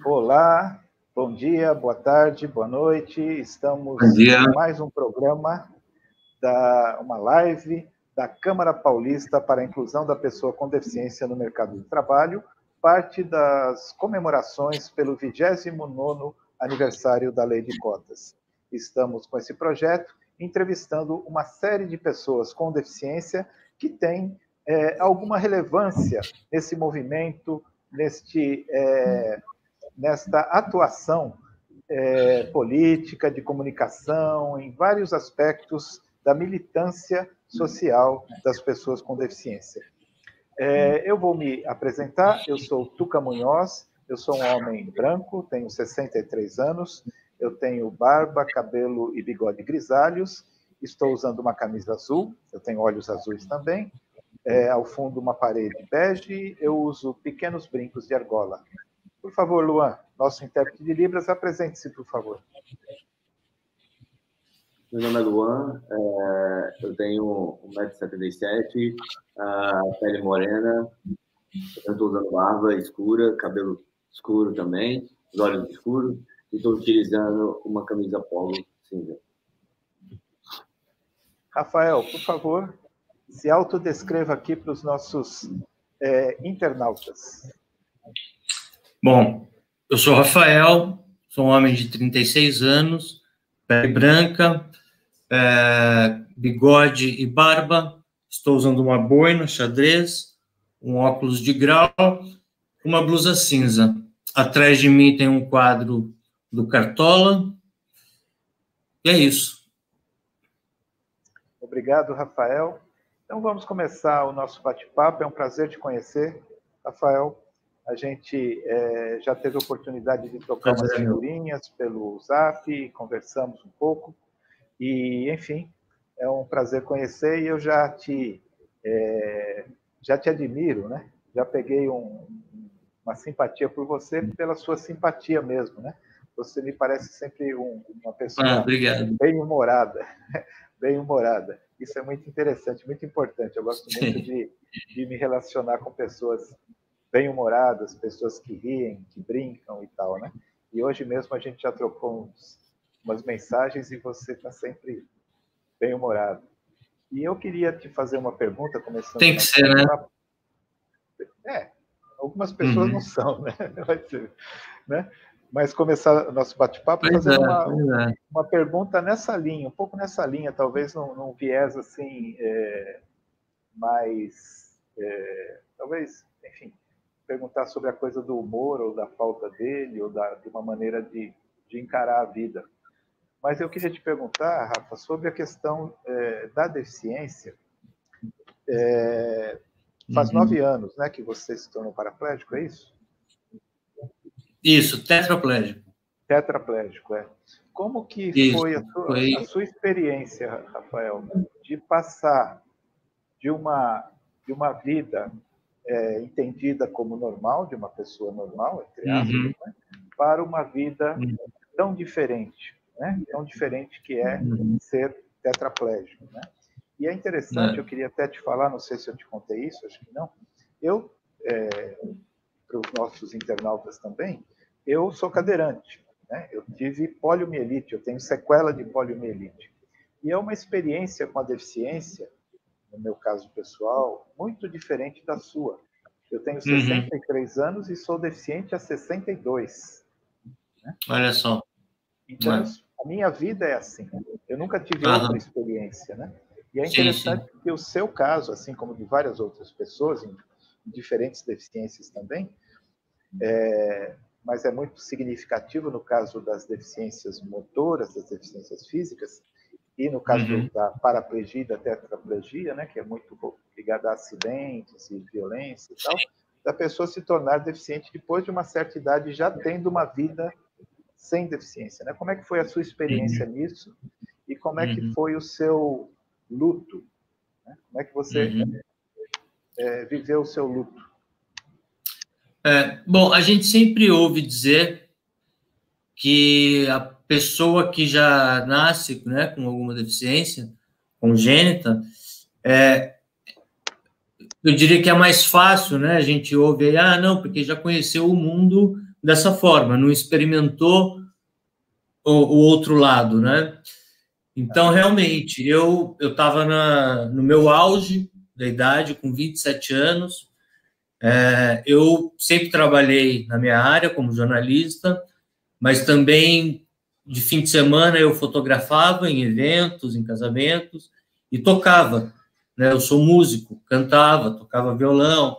Olá, bom dia, boa tarde, boa noite. Estamos em mais um programa, uma live da Câmara Paulista para a Inclusão da Pessoa com Deficiência no Mercado de Trabalho, parte das comemorações pelo 29º aniversário da Lei de Cotas. Estamos com esse projeto entrevistando uma série de pessoas com deficiência que têm alguma relevância nesse movimento, nesta atuação política, de comunicação, em vários aspectos da militância social das pessoas com deficiência. Eu vou me apresentar, eu sou Tuca Munhoz, eu sou um homem branco, tenho 63 anos, eu tenho barba, cabelo e bigode grisalhos, estou usando uma camisa azul, eu tenho olhos azuis também, ao fundo uma parede bege, eu uso pequenos brincos de argola. Por favor, Luan, nosso intérprete de Libras, apresente-se, por favor. Meu nome é Luan, eu tenho 1,77 m, pele morena, eu estou usando barba escura, cabelo escuro também, os olhos escuros, e estou utilizando uma camisa polo cinza. Rafael, por favor, se autodescreva aqui para os nossos internautas. Bom, eu sou Rafael, sou um homem de 36 anos, pele branca, bigode e barba, estou usando uma boina xadrez, um óculos de grau, uma blusa cinza. Atrás de mim tem um quadro do Cartola, e é isso. Obrigado, Rafael. Então, vamos começar o nosso bate-papo. É um prazer te conhecer, Rafael. A gente já teve a oportunidade de trocar umas figurinhas pelo Zap, conversamos um pouco. E, enfim, é um prazer conhecer e eu já te admiro, né? Já peguei uma simpatia por você pela sua simpatia mesmo, né? Você me parece sempre uma pessoa bem-humorada, bem-humorada. Isso é muito interessante, muito importante. Eu gosto muito de me relacionar com pessoas bem-humoradas, pessoas que riem, que brincam e tal, né? E hoje mesmo a gente já trocou umas mensagens e você está sempre bem-humorado. E eu queria te fazer uma pergunta, começando... Tem que ser, né? Algumas pessoas não são, né? Vai ser, né? Mas começar o nosso bate-papo fazendo uma pergunta nessa linha, um pouco nessa linha, talvez num viés assim, mais... talvez, enfim, perguntar sobre a coisa do humor ou da falta dele, ou de uma maneira de encarar a vida. Mas eu queria te perguntar, Rafa, sobre a questão da deficiência. Faz 9 anos, né, que você se tornou paraplégico, é isso? Isso, tetraplégico. Tetraplégico, é. Como que foi a sua experiência, Rafael, de passar de uma vida entendida como normal, de uma pessoa normal, entre aspas, né, para uma vida tão diferente, né? Tão diferente que é ser tetraplégico, né? E é interessante, eu queria até te falar, não sei se eu te contei isso, acho que não. Eu, para os nossos internautas também, eu sou cadeirante, né? Eu tive poliomielite, eu tenho sequela de poliomielite. E é uma experiência com a deficiência, no meu caso pessoal, muito diferente da sua. Eu tenho 63 anos e sou deficiente há 62. Né? Olha só. Então, a minha vida é assim. Eu nunca tive outra experiência, né? E é interessante que o seu caso, assim como de várias outras pessoas, em diferentes deficiências também, mas é muito significativo no caso das deficiências motoras, das deficiências físicas, e no caso da paraplegia e da tetraplegia, né, que é muito ligada a acidentes e violência e tal, da pessoa se tornar deficiente depois de uma certa idade, já tendo uma vida sem deficiência, né? Como é que foi a sua experiência nisso? E como é que foi o seu luto? Né? Como é que você viveu o seu luto? Bom, a gente sempre ouve dizer que a pessoa que já nasce, né, com alguma deficiência congênita, eu diria que é mais fácil, né? A gente ouve aí, não, porque já conheceu o mundo dessa forma, não experimentou o outro lado, né? Então, realmente, eu estava no meu auge da idade, com 27 anos. Eu sempre trabalhei na minha área como jornalista, mas também de fim de semana eu fotografava em eventos, em casamentos, e tocava, né? Eu sou músico, cantava, tocava violão,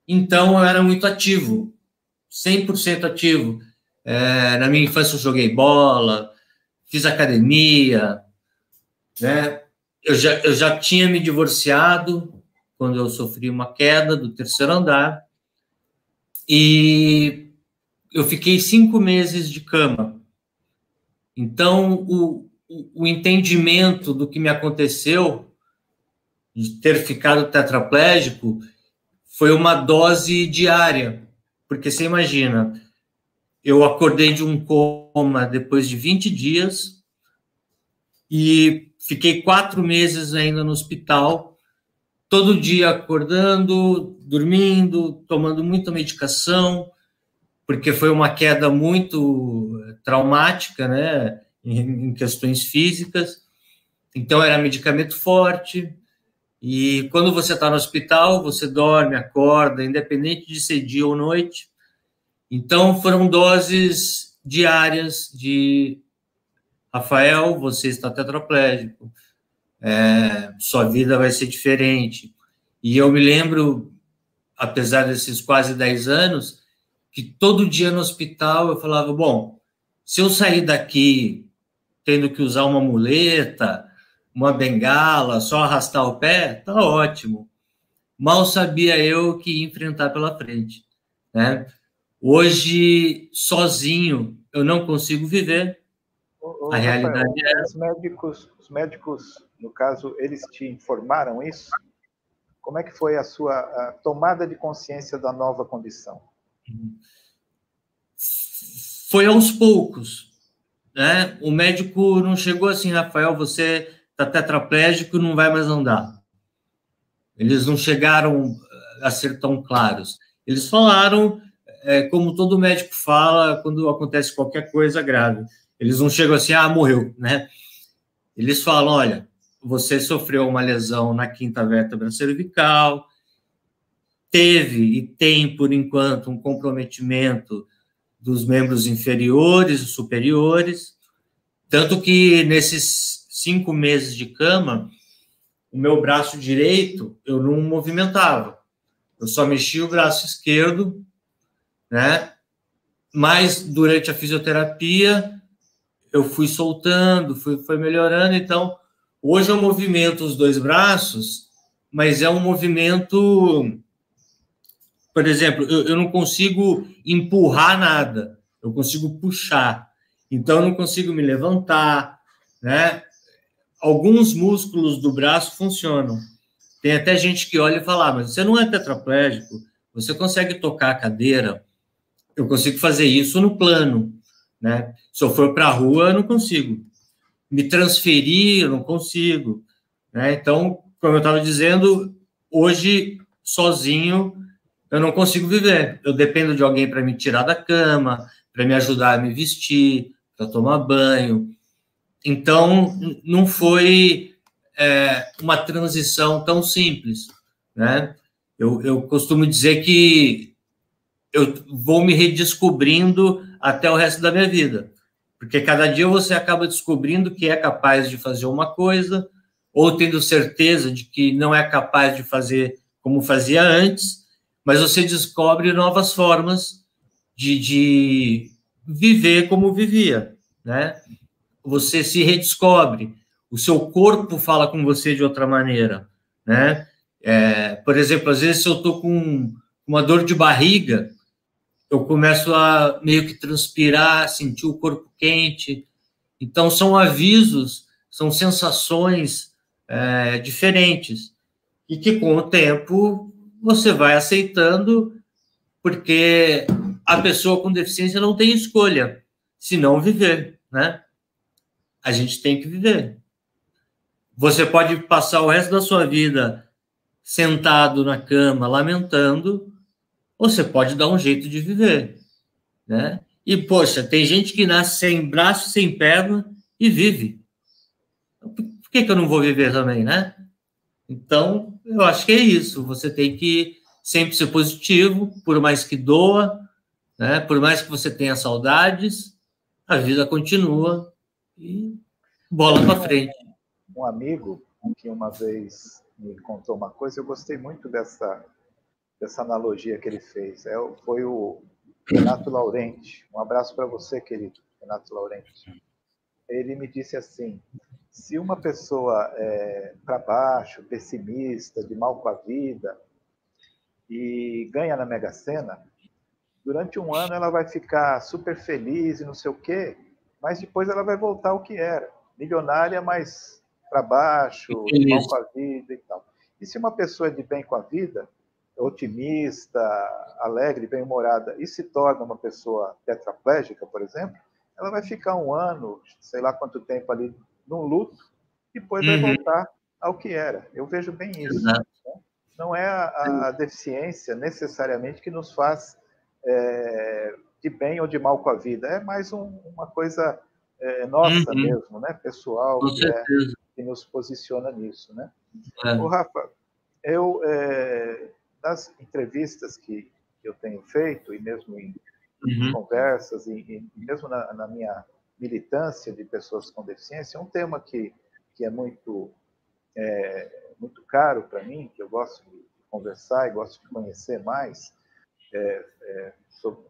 então eu era muito ativo, 100% ativo. Na minha infância eu joguei bola, fiz academia, né? Eu já tinha me divorciado quando eu sofri uma queda do 3º andar, e eu fiquei 5 meses de cama. Então, o entendimento do que me aconteceu, de ter ficado tetraplégico, foi uma dose diária. Porque você imagina, eu acordei de um coma depois de 20 dias e fiquei 4 meses ainda no hospital, todo dia acordando, dormindo, tomando muita medicação, porque foi uma queda muito traumática, né, em questões físicas. Então, era medicamento forte, e quando você está no hospital, você dorme, acorda, independente de ser dia ou noite. Então, foram doses diárias de: Rafael, você está tetraplégico, sua vida vai ser diferente. E eu me lembro, apesar desses quase 10 anos, que todo dia no hospital eu falava, bom, se eu sair daqui tendo que usar uma muleta, uma bengala, só arrastar o pé, tá ótimo. Mal sabia eu que ia enfrentar pela frente, né? Hoje, sozinho, eu não consigo viver. A realidade Rafael, os médicos, no caso, eles te informaram isso? Como é que foi a sua tomada de consciência da nova condição? Foi aos poucos, né? O médico não chegou assim, Rafael, você está tetraplégico, não vai mais andar. Eles não chegaram a ser tão claros. Eles falaram, como todo médico fala quando acontece qualquer coisa grave. Eles não chegam assim, morreu, né? Eles falam, olha, você sofreu uma lesão na 5ª vértebra cervical, teve e tem, por enquanto, um comprometimento dos membros inferiores e superiores, tanto que nesses 5 meses de cama, o meu braço direito eu não movimentava, eu só mexia o braço esquerdo, né? Mas durante a fisioterapia eu fui soltando, foi melhorando. Então hoje eu movimento os 2 braços, mas é um movimento, por exemplo, eu não consigo empurrar nada, eu consigo puxar. Então, eu não consigo me levantar, né? Alguns músculos do braço funcionam. Tem até gente que olha e fala, mas você não é tetraplégico, você consegue tocar a cadeira. Eu consigo fazer isso no plano, né? Se eu for para a rua, eu não consigo. Me transferir, eu não consigo, né? Então, como eu estava dizendo, hoje, sozinho, eu não consigo viver. Eu dependo de alguém para me tirar da cama, para me ajudar a me vestir, para tomar banho. Então, não foi uma transição tão simples, né? Eu costumo dizer que eu vou me redescobrindo até o resto da minha vida, porque cada dia você acaba descobrindo que é capaz de fazer uma coisa, ou tendo certeza de que não é capaz de fazer como fazia antes, mas você descobre novas formas de viver como vivia, né? Você se redescobre, o seu corpo fala com você de outra maneira, né? Por exemplo, às vezes se eu estou com uma dor de barriga, eu começo a meio que transpirar, sentir o corpo quente. Então, são avisos, são sensações diferentes, e que com o tempo você vai aceitando, porque a pessoa com deficiência não tem escolha, senão viver, né? A gente tem que viver. Você pode passar o resto da sua vida sentado na cama, lamentando, ou você pode dar um jeito de viver. né? E, poxa, tem gente que nasce sem braço, sem perna e vive. Por que eu não vou viver também, né? Então, eu acho que é isso. Você tem que sempre ser positivo, por mais que doa, né? Por mais que você tenha saudades, a vida continua e bola para frente. Um amigo que uma vez me contou uma coisa, eu gostei muito dessa analogia que ele fez. Foi o Renato Laurenti. Um abraço para você, querido Renato Laurenti. Ele me disse assim: se uma pessoa é para baixo, pessimista, de mal com a vida, e ganha na Mega Sena, durante um ano ela vai ficar super feliz e não sei o quê, mas depois ela vai voltar ao que era. Milionária, mas para baixo, de mal com a vida e tal. E se uma pessoa é de bem com a vida, otimista, alegre, bem-humorada, e se torna uma pessoa tetraplégica, por exemplo, ela vai ficar um ano, sei lá quanto tempo ali, num luto, e depois vai voltar ao que era. Eu vejo bem isso. Né? Não é a deficiência necessariamente que nos faz de bem ou de mal com a vida. É mais uma coisa nossa mesmo, né? Pessoal, que nos posiciona nisso. Né? Ô, Rafa, eu, nas entrevistas que eu tenho feito, e mesmo em conversas, e mesmo na minha militância de pessoas com deficiência, um tema que é muito caro para mim, que eu gosto de conversar e gosto de conhecer mais, sobre o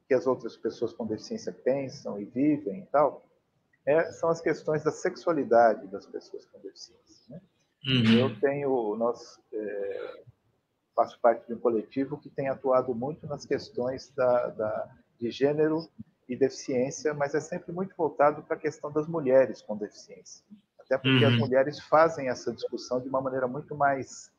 que as outras pessoas com deficiência pensam e vivem e tal, são as questões da sexualidade das pessoas com deficiência. Né? Faço parte de um coletivo que tem atuado muito nas questões de gênero e deficiência, mas é sempre muito voltado para a questão das mulheres com deficiência. Até porque as mulheres fazem essa discussão de uma maneira muito mais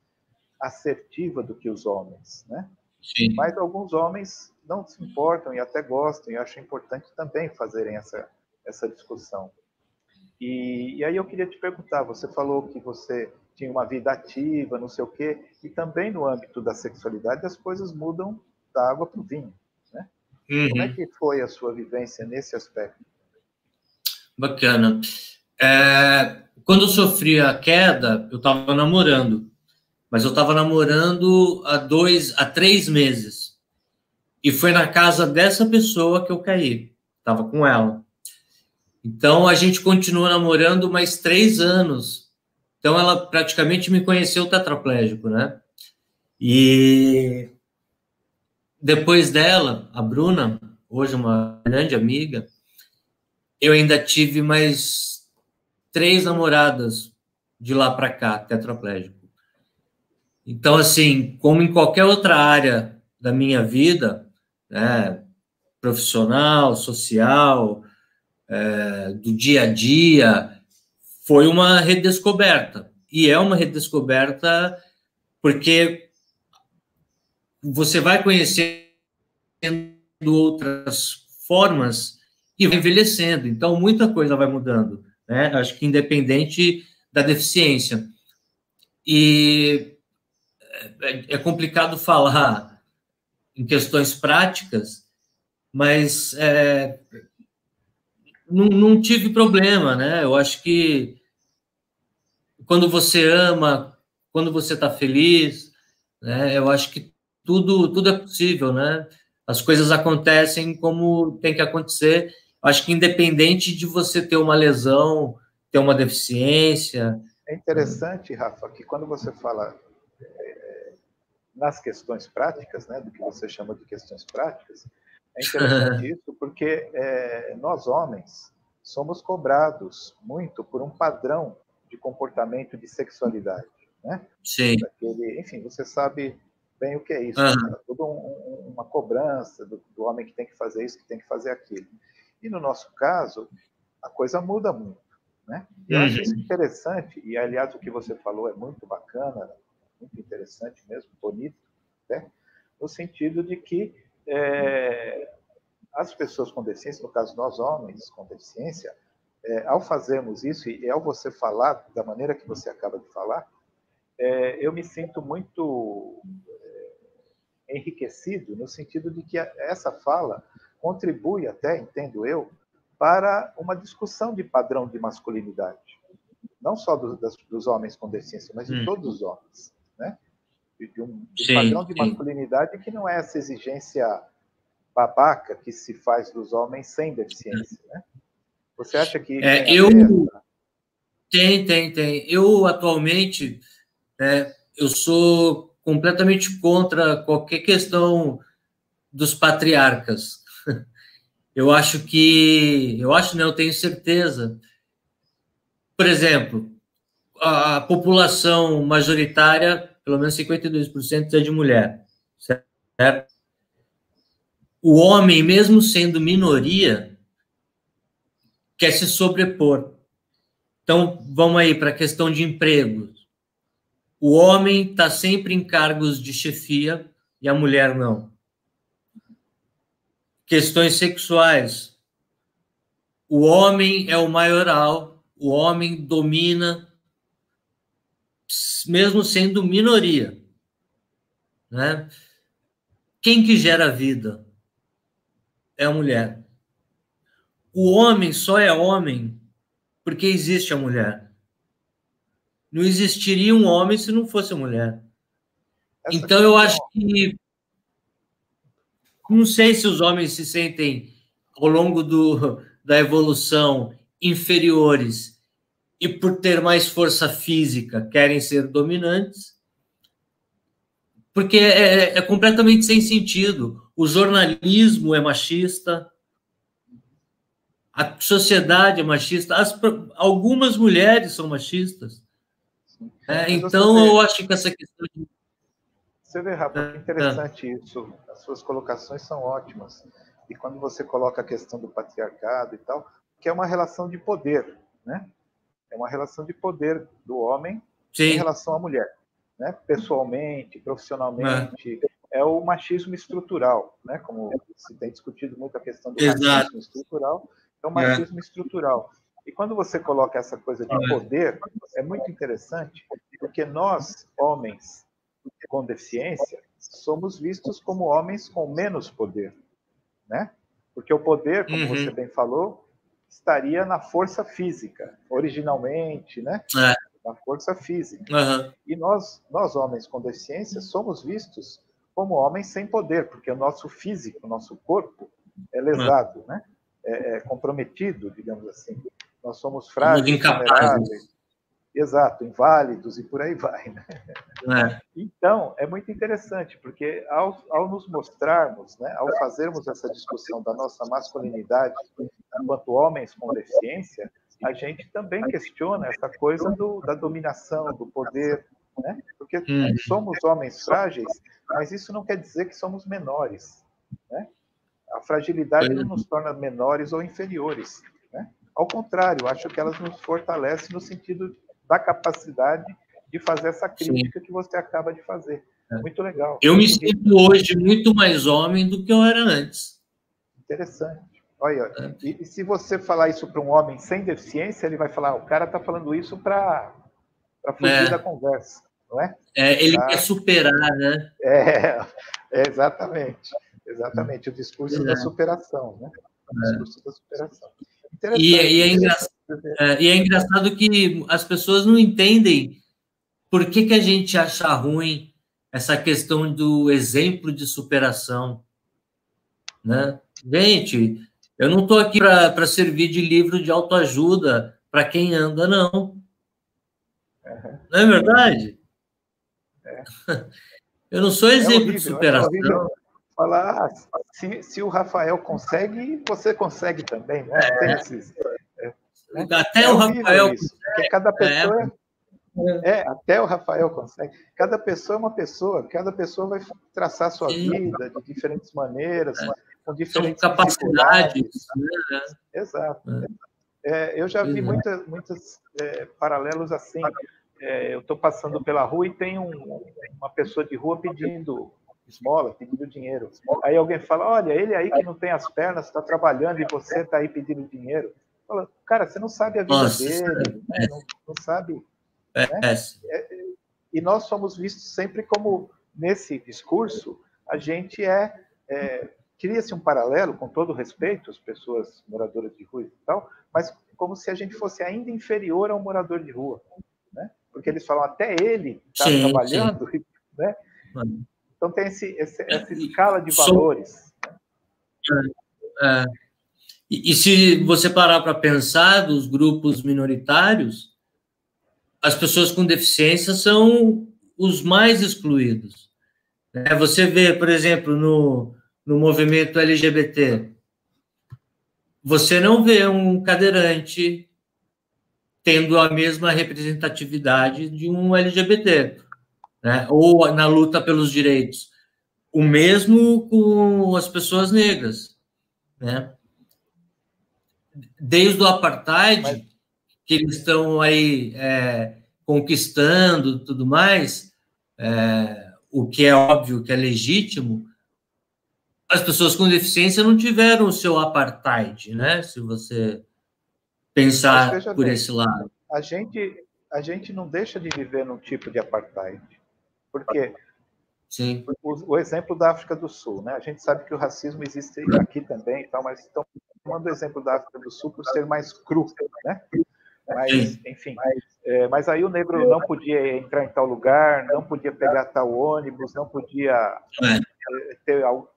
assertiva do que os homens, né? Sim. Mas alguns homens não se importam e até gostam, e acham importante também fazerem essa discussão. E aí eu queria te perguntar, você falou que você tinha uma vida ativa, não sei o quê, e também no âmbito da sexualidade as coisas mudam da água para o vinho, né? Como é que foi a sua vivência nesse aspecto? Bacana. Quando eu sofri a queda, eu estava namorando, mas eu estava namorando há 3 meses. E foi na casa dessa pessoa que eu caí. Estava com ela. Então, a gente continuou namorando mais 3 anos. Então, ela praticamente me conheceu tetraplégico, né? E depois dela, a Bruna, hoje uma grande amiga, eu ainda tive mais 3 namoradas de lá para cá, tetraplégico. Então, assim, como em qualquer outra área da minha vida, né, profissional, social, do dia a dia, foi uma redescoberta. E é uma redescoberta porque você vai conhecendo outras formas e vai envelhecendo. Então, muita coisa vai mudando, né? Acho que independente da deficiência. E é complicado falar em questões práticas, mas não tive problema, né? Eu acho que quando você ama, quando você está feliz, né? Eu acho que tudo é possível, né? As coisas acontecem como tem que acontecer. Eu acho que independente de você ter uma lesão, ter uma deficiência. É interessante, Rafa, que quando você fala nas questões práticas, né, do que você chama de questões práticas, é interessante isso porque nós homens somos cobrados muito por um padrão de comportamento de sexualidade, né? Sim. Enfim, você sabe bem o que é isso. Né? Toda uma cobrança do homem que tem que fazer isso, que tem que fazer aquilo. E no nosso caso, a coisa muda muito, né? Eu acho isso interessante, e aliás o que você falou é muito bacana, muito interessante mesmo, bonito, né? No sentido de que as pessoas com deficiência, no caso nós homens com deficiência, ao fazermos isso e ao você falar da maneira que você acaba de falar, eu me sinto muito enriquecido no sentido de que essa fala contribui até, entendo eu, para uma discussão de padrão de masculinidade. Não só dos homens com deficiência, mas de todos os homens, né? De um padrão de masculinidade que não é essa exigência babaca que se faz dos homens sem deficiência, né? Você acha que tem. Eu atualmente eu sou completamente contra qualquer questão dos patriarcas. Eu tenho certeza. Por exemplo, a população majoritária, pelo menos 52%, é de mulher, certo? O homem, mesmo sendo minoria, quer se sobrepor. Então, vamos aí para a questão de emprego. O homem está sempre em cargos de chefia e a mulher não. Questões sexuais. O homem é o maioral, o homem domina, mesmo sendo minoria, né? Quem que gera vida? É a mulher. O homem só é homem porque existe a mulher. Não existiria um homem se não fosse a mulher. Então, eu acho que... Não sei se os homens se sentem, ao longo da evolução, inferiores e, por ter mais força física, querem ser dominantes, porque é completamente sem sentido. O jornalismo é machista, a sociedade é machista, algumas mulheres são machistas. Então, eu acho que essa questão de... Você vê, Rafa, que interessante isso. As suas colocações são ótimas. E quando você coloca a questão do patriarcado e tal, que é uma relação de poder, né? É uma relação de poder do homem em relação à mulher, né? Pessoalmente, profissionalmente. É o machismo estrutural, né? Como se tem discutido muito a questão do machismo estrutural, é o machismo estrutural. E quando você coloca essa coisa de poder, é muito interessante, porque nós, homens com deficiência, somos vistos como homens com menos poder, né? Porque o poder, como você bem falou, estaria na força física, originalmente, né? Na força física. E nós, homens com deficiência, somos vistos como homens sem poder, porque o nosso físico, o nosso corpo é lesado, né? É comprometido, digamos assim. Nós somos frágeis, vulneráveis. Exato, inválidos e por aí vai, né? Então, é muito interessante, porque ao nos mostrarmos, né, ao fazermos essa discussão da nossa masculinidade enquanto homens com deficiência, a gente também questiona essa coisa da dominação, do poder, né? Porque somos homens frágeis, mas isso não quer dizer que somos menores, né? A fragilidade não nos torna menores ou inferiores, né? Ao contrário, acho que elas nos fortalecem no sentido da capacidade de fazer essa crítica que você acaba de fazer. Muito legal. Eu me sinto hoje muito mais homem do que eu era antes. Interessante. Olha, e se você falar isso para um homem sem deficiência, ele vai falar, o cara está falando isso para fugir da conversa, não é? Ele quer superar, né? Exatamente. Exatamente. O discurso da superação, né? O discurso da superação. E é engraçado que as pessoas não entendem por que a gente acha ruim essa questão do exemplo de superação, né? Gente, eu não estou aqui para servir de livro de autoajuda para quem anda, não. Não é verdade? Eu não sou exemplo de superação. Falar, se o Rafael consegue, você consegue também, né? Tem esses... Até o Rafael isso, porque cada pessoa até o Rafael consegue. Cada pessoa é uma pessoa, cada pessoa vai traçar sua vida de diferentes maneiras, com diferentes capacidades. Né? Exato. Eu já vi muitos paralelos assim. Eu estou passando pela rua e tem uma pessoa de rua pedindo esmola, pedindo dinheiro. Aí alguém fala, olha, ele aí que não tem as pernas, está trabalhando e você está aí pedindo dinheiro. Fala, cara, você não sabe a vida dele, né? não sabe... Né? E nós somos vistos sempre como, nesse discurso, a gente cria-se um paralelo, com todo respeito às pessoas moradoras de rua e tal, mas como se a gente fosse ainda inferior ao morador de rua, né? Porque eles falam, até ele está trabalhando, né? Então tem essa escala de valores. E se você parar para pensar dos grupos minoritários, as pessoas com deficiência são os mais excluídos. Você vê, por exemplo, no movimento LGBT, você não vê um cadeirante tendo a mesma representatividade de um LGBT, né? Ou na luta pelos direitos. O mesmo com as pessoas negras, né? Desde o apartheid, que eles estão aí conquistando tudo mais, o que é óbvio, que é legítimo, as pessoas com deficiência não tiveram o seu apartheid, né? Se você pensar por esse lado. A gente não deixa de viver num tipo de apartheid. Por quê? Sim. O exemplo da África do Sul, né? A gente sabe que o racismo existe aqui também, e tal, mas estão tomando o exemplo da África do Sul por ser mais cru, né? Mas, enfim, mas aí o negro não podia entrar em tal lugar, não podia pegar tal ônibus, não podia ter algo.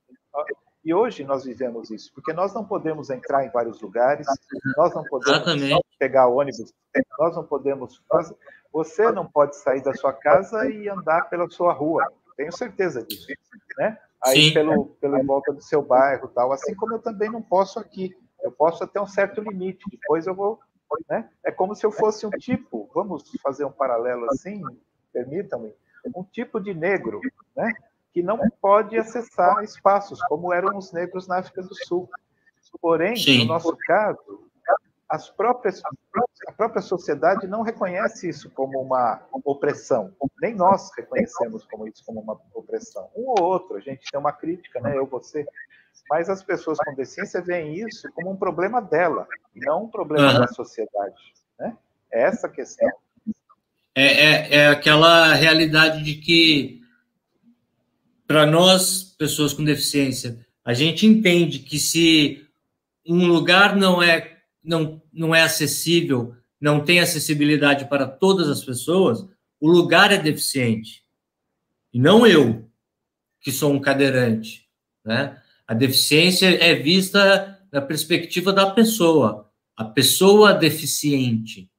E hoje nós vivemos isso, porque nós não podemos entrar em vários lugares, nós não podemos pegar ônibus, nós não podemos fazer. Você não pode sair da sua casa e andar pela sua rua, tenho certeza disso, né? Aí pelo em volta do seu bairro, tal. Assim como eu também não posso aqui, eu posso até um certo limite. Depois eu vou, né? É como se eu fosse um tipo, vamos fazer um paralelo assim, permitam-me, um tipo de negro, né? Que não pode acessar espaços, como eram os negros na África do Sul. Porém, no nosso caso, a própria sociedade não reconhece isso como uma opressão. Nem nós reconhecemos isso como uma opressão. Um ou outro, a gente tem uma crítica, né? Eu, você. Mas as pessoas com deficiência veem isso como um problema dela, e não um problema da sociedade. Né? É essa a questão. É aquela realidade de que, para nós, pessoas com deficiência, a gente entende que se um lugar não é acessível, não tem acessibilidade para todas as pessoas, o lugar é deficiente. E não eu, que sou um cadeirante, né? A deficiência é vista na perspectiva da pessoa, a pessoa deficiente.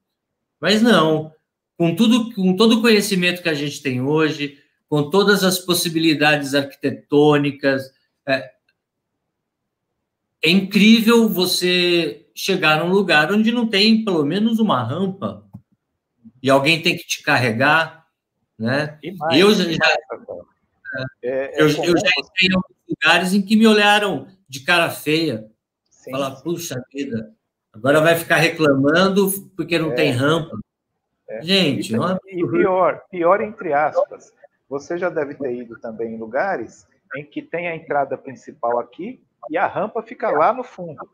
Mas não, com todo o conhecimento que a gente tem hoje, com todas as possibilidades arquitetônicas, é incrível você chegar num lugar onde não tem pelo menos uma rampa e alguém tem que te carregar, né? Eu já entrei em alguns lugares em que me olharam de cara feia, falar, puxa vida, agora vai ficar reclamando porque não tem rampa. Gente, e pior entre aspas, você já deve ter ido também em lugares em que tem a entrada principal aqui e a rampa fica lá no fundo.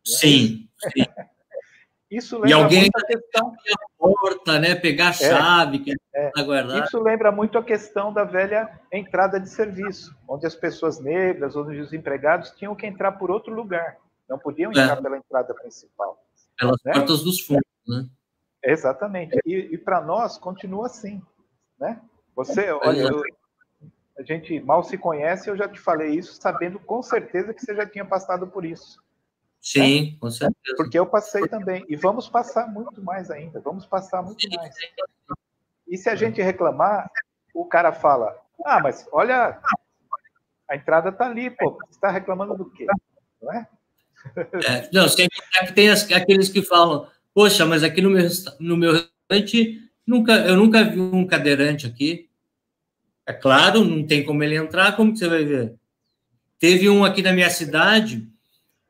Sim. Isso lembra muito a questão porta, né? Pegar a chave, guardar. Isso lembra muito a questão da velha entrada de serviço, onde as pessoas negras, onde os empregados tinham que entrar por outro lugar, não podiam entrar pela entrada principal. Pelas portas dos fundos, né? Exatamente. E para nós continua assim, né? Você, olha, a gente mal se conhece, eu já te falei isso, sabendo com certeza que você já tinha passado por isso. Sim, com certeza. Porque eu passei também. E vamos passar muito mais ainda. Vamos passar muito mais. E se a gente reclamar, o cara fala, mas olha, a entrada está ali, pô. Você está reclamando do quê? Não é? Não, sempre tem aqueles que falam, poxa, mas aqui no meu restaurante, eu nunca vi um cadeirante aqui. É claro, não tem como ele entrar, como que você vai ver? Teve um aqui na minha cidade,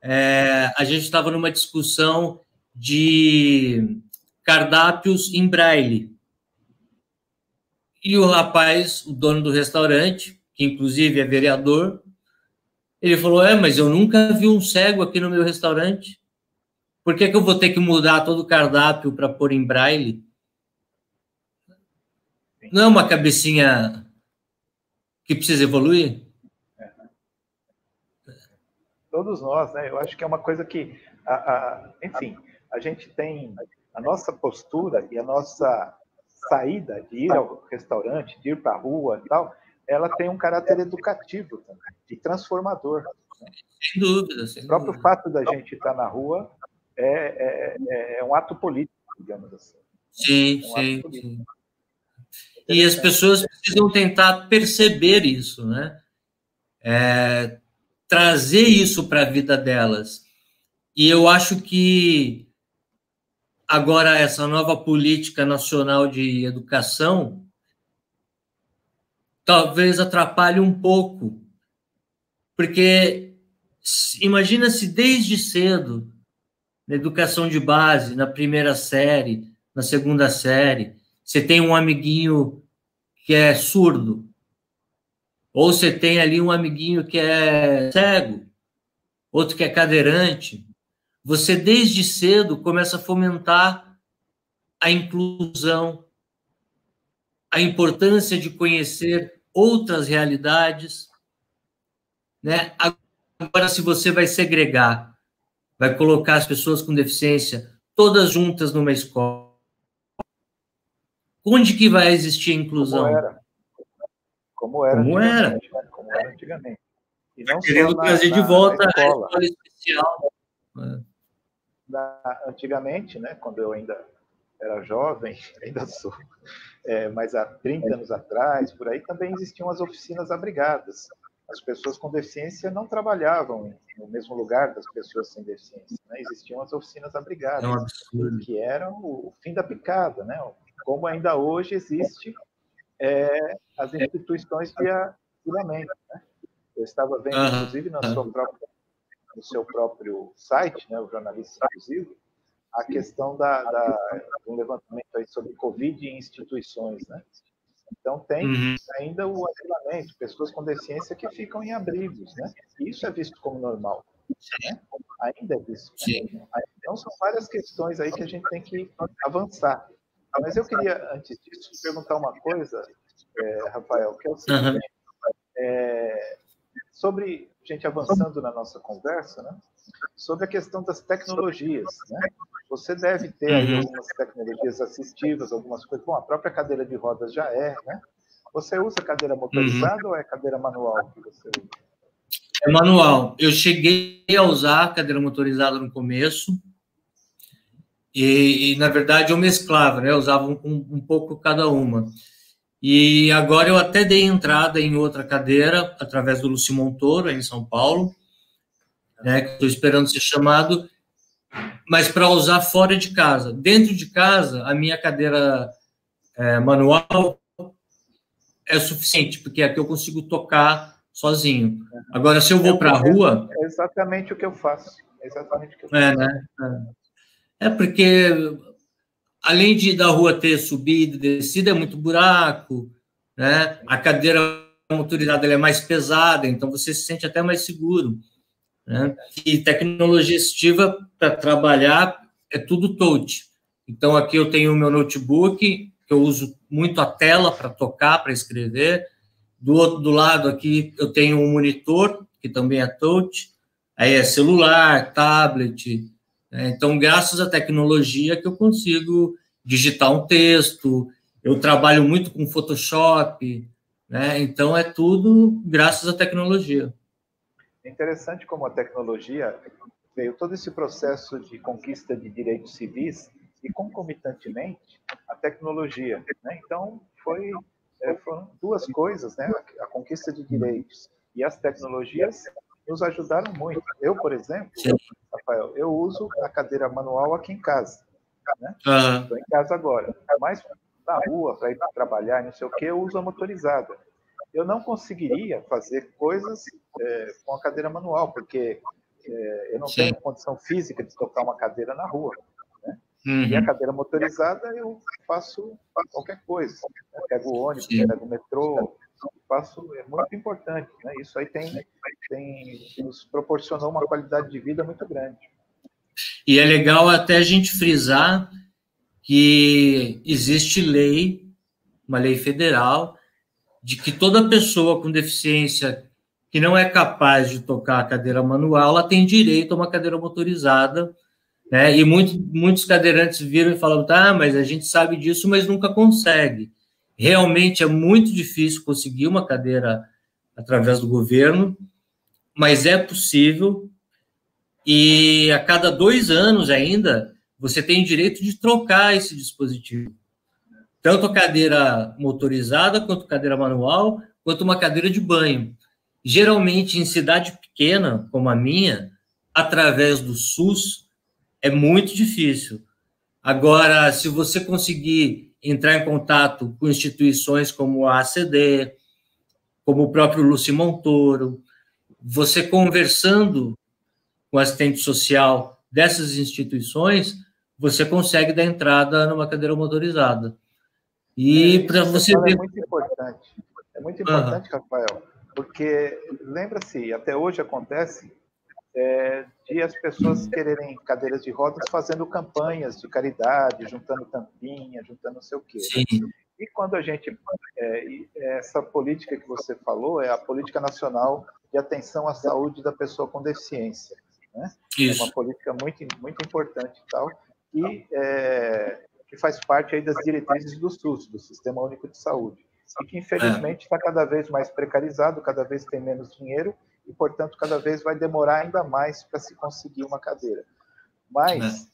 a gente estava numa discussão de cardápios em braille. E o rapaz, o dono do restaurante, que inclusive é vereador, ele falou, mas eu nunca vi um cego aqui no meu restaurante. Por que eu vou ter que mudar todo o cardápio para pôr em braille? Não é uma cabecinha que precisa evoluir? Todos nós, né? Eu acho que é uma coisa que, enfim, a gente tem a nossa postura e a nossa saída de ir ao restaurante, de ir para a rua e tal, ela tem um caráter educativo também, e transformador. Né? Sem dúvida. Sem o próprio dúvida. fato da gente estar na rua é um ato político, digamos assim. Sim, sim. E as pessoas precisam tentar perceber isso, né? Trazer isso para a vida delas. E eu acho que agora essa nova política nacional de educação talvez atrapalhe um pouco, porque imagina se desde cedo, na educação de base, na primeira série, na segunda série, você tem um amiguinho que é surdo, ou você tem ali um amiguinho que é cego, outro que é cadeirante. Você, desde cedo, começa a fomentar a inclusão, a importância de conhecer outras realidades, né? Agora, se você vai segregar, vai colocar as pessoas com deficiência todas juntas numa escola, onde que vai existir a inclusão? Como era antigamente. E não querendo trazer de volta a escola especial. Antigamente, né, quando eu ainda era jovem, ainda sou, mas há 30 anos atrás, por aí, também existiam as oficinas abrigadas. As pessoas com deficiência não trabalhavam no mesmo lugar das pessoas sem deficiência. Né? Existiam as oficinas abrigadas, que eram o fim da picada, né? Como ainda hoje existe as instituições de acolhimento. Né? Eu estava vendo, inclusive, no seu próprio site, né, o Jornalista Inclusivo, a questão do levantamento aí sobre Covid em instituições. Né? Então, tem ainda o abrigamento, pessoas com deficiência que ficam em abrigos. Né? E isso é visto como normal. Né? Ainda é visto. Né? Então, são várias questões aí que a gente tem que avançar. Mas eu queria, antes disso, te perguntar uma coisa, Rafael, que é o seguinte, sobre, a gente avançando na nossa conversa, né? Sobre a questão das tecnologias. Né? Você deve ter aí algumas tecnologias assistivas, algumas coisas. Bom, a própria cadeira de rodas já né? Você usa cadeira motorizada ou é cadeira manual que você usa? É manual. Eu cheguei a usar a cadeira motorizada no começo, e na verdade, eu mesclava, né? Eu usava um pouco cada uma. E agora eu até dei entrada em outra cadeira, através do Lúcio Montoro, em São Paulo, né? Que estou esperando ser chamado, mas para usar fora de casa. Dentro de casa, a minha cadeira manual é suficiente, porque aqui eu consigo tocar sozinho. Agora, se eu vou para a rua... É exatamente o que eu faço. Né? Porque, além da rua ter subida e descida, é muito buraco, né? A cadeira motorizada ela é mais pesada, então você se sente até mais seguro. Né? E tecnologia assistiva para trabalhar é tudo touch. Então, aqui eu tenho o meu notebook, que eu uso muito a tela para tocar, para escrever. Do lado aqui eu tenho um monitor, que também é touch. Aí é celular, tablet. Né? Então, graças à tecnologia que eu consigo digitar um texto. Eu trabalho muito com Photoshop. Né? Então, é tudo graças à tecnologia. É interessante como a tecnologia veio todo esse processo de conquista de direitos civis e, concomitantemente, a tecnologia. Né? Então, foram duas coisas, né? A conquista de direitos e as tecnologias nos ajudaram muito. Eu, por exemplo, Rafael, eu uso a cadeira manual aqui em casa. Né? Estou em casa agora. Mas na rua, para ir trabalhar, não sei o quê, eu uso a motorizada. Eu não conseguiria fazer coisas com a cadeira manual, porque eu não tenho condição física de tocar uma cadeira na rua. Né? E a cadeira motorizada eu faço qualquer coisa. Né? Pego o ônibus, pego o metrô, é muito importante. Né? Isso aí nos proporcionou uma qualidade de vida muito grande. E é legal até a gente frisar que existe lei, uma lei federal, de que toda pessoa com deficiência que não é capaz de tocar a cadeira manual, ela tem direito a uma cadeira motorizada, né? E muitos cadeirantes viram e falam, tá, mas a gente sabe disso, mas nunca consegue. Realmente é muito difícil conseguir uma cadeira através do governo, mas é possível, e a cada 2 anos ainda, você tem direito de trocar esse dispositivo. Tanto a cadeira motorizada, quanto a cadeira manual, quanto uma cadeira de banho. Geralmente, em cidade pequena, como a minha, através do SUS, é muito difícil. Agora, se você conseguir entrar em contato com instituições como a ACD, como o próprio Lúcio Montoro, você conversando com o assistente social dessas instituições, você consegue dar entrada numa cadeira motorizada. E para você ver... É muito importante. É muito importante, Rafael, porque, lembra-se, até hoje acontece de as pessoas quererem cadeiras de rodas fazendo campanhas de caridade, juntando tampinha, juntando não sei o quê. Sim. E quando a gente... essa política que você falou é a Política Nacional de Atenção à Saúde da Pessoa com Deficiência. Né? Isso. É uma política muito, muito importante e tal, que faz parte aí das diretrizes do SUS, do Sistema Único de Saúde, e que, infelizmente, está cada vez mais precarizado, cada vez tem menos dinheiro, e, portanto, cada vez vai demorar ainda mais para se conseguir uma cadeira. Mas,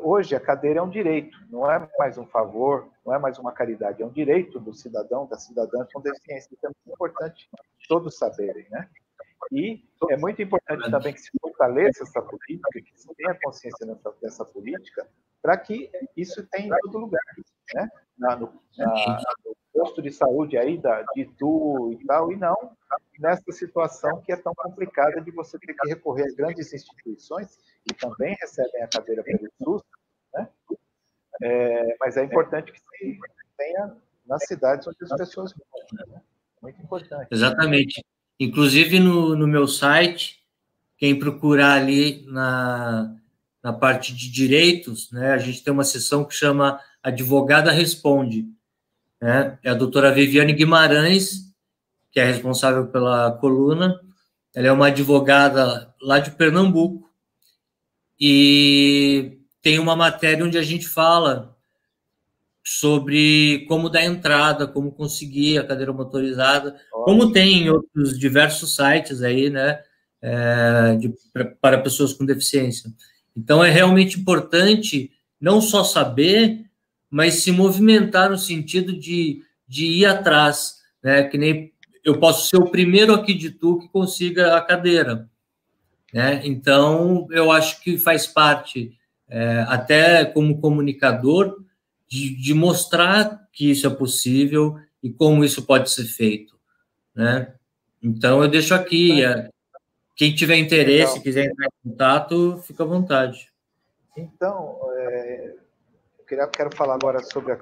hoje, a cadeira é um direito, não é mais um favor, não é mais uma caridade, é um direito do cidadão, da cidadã com deficiência. Então, é muito importante todos saberem, né? E é muito importante também que se fortaleça essa política, que se tenha consciência dessa política, para que isso tenha em todo lugar, né? No posto de saúde aí de Itu e tal, e não nessa situação que é tão complicada de você ter que recorrer a grandes instituições que também recebem a cadeira pelo SUS, né? Mas é importante que se tenha nas cidades onde as pessoas moram, né? Muito importante. Exatamente. Inclusive, no meu site, quem procurar ali na parte de direitos, né, a gente tem uma seção que chama Advogada Responde. Né? É a doutora Viviane Guimarães, que é responsável pela coluna. Ela é uma advogada lá de Pernambuco. E tem uma matéria onde a gente fala sobre como dar entrada, como conseguir a cadeira motorizada, como tem em outros diversos sites aí, né, para pessoas com deficiência. Então, é realmente importante não só saber, mas se movimentar no sentido de ir atrás, né, que nem eu posso ser o primeiro aqui de Tu que consiga a cadeira, né? Então, eu acho que faz parte, até como comunicador, de mostrar que isso é possível e como isso pode ser feito, né? Então, eu deixo aqui, quem tiver interesse, legal, quiser entrar em contato, fica à vontade. Então, quero falar agora sobre a